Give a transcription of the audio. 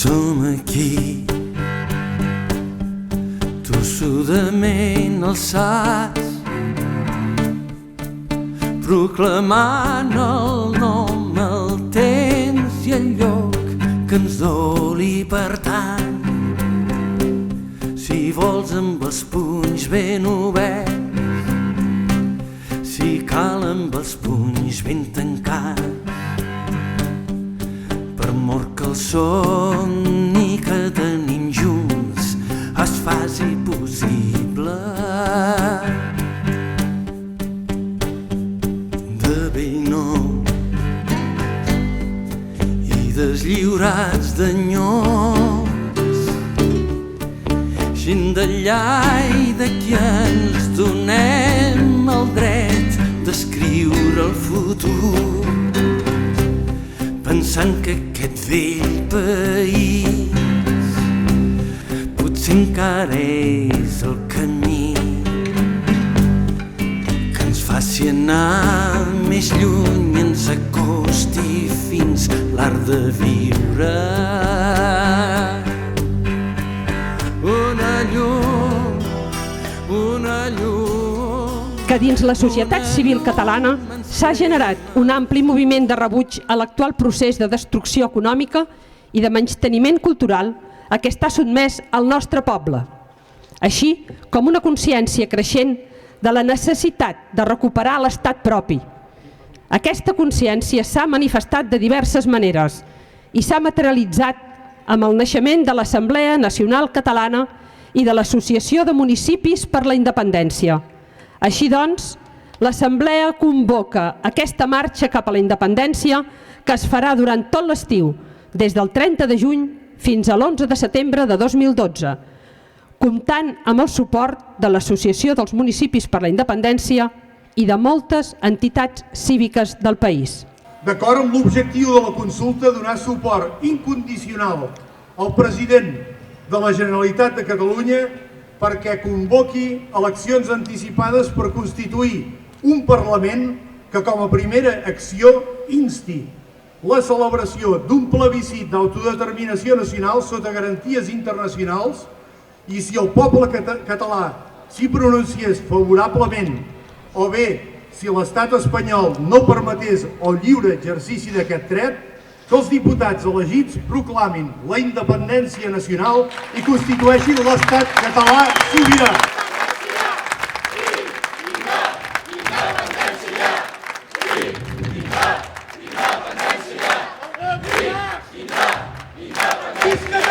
som aquí, tossudament alçats, proclamant el nom, el temps i el lloc que ens doli per tant. Si vols amb els punys ben oberts, si cal amb els punys ben tancats, per mort que el somni que tenim junts es faci possible. De vell nou i deslliurats d'enyor, gent d'allà i d'aquí ens donem el dret d'escriure el futur, pensant que aquest vell país potser encara és el camí que ens faci anar més lluny i ens acosti fins l'art de viure. Que dins la societat civil catalana s'ha generat un ampli moviment de rebuig a l'actual procés de destrucció econòmica i de menysteniment cultural a què està sotmès el nostre poble, així com una consciència creixent de la necessitat de recuperar l'estat propi. Aquesta consciència s'ha manifestat de diverses maneres i s'ha materialitzat amb el naixement de l'Assemblea Nacional Catalana i de l'Associació de Municipis per la Independència. Així doncs, l'Assemblea convoca aquesta marxa cap a la independència que es farà durant tot l'estiu, des del 30 de juny fins a l'11 de setembre de 2012, comptant amb el suport de l'Associació dels Municipis per la Independència i de moltes entitats cíviques del país. D'acord amb l'objectiu de la consulta, donar suport incondicional al president de la Generalitat de Catalunya perquè convoqui eleccions anticipades per constituir un Parlament que com a primera acció insti la celebració d'un plebiscit d'autodeterminació nacional sota garanties internacionals i si el poble català s'hi pronunciés favorablement o bé si l'estat espanyol no permetés el lliure exercici d'aquest dret, que els diputats elegits proclamin la independència nacional i constitueixin l'estat català sobirà. Independència!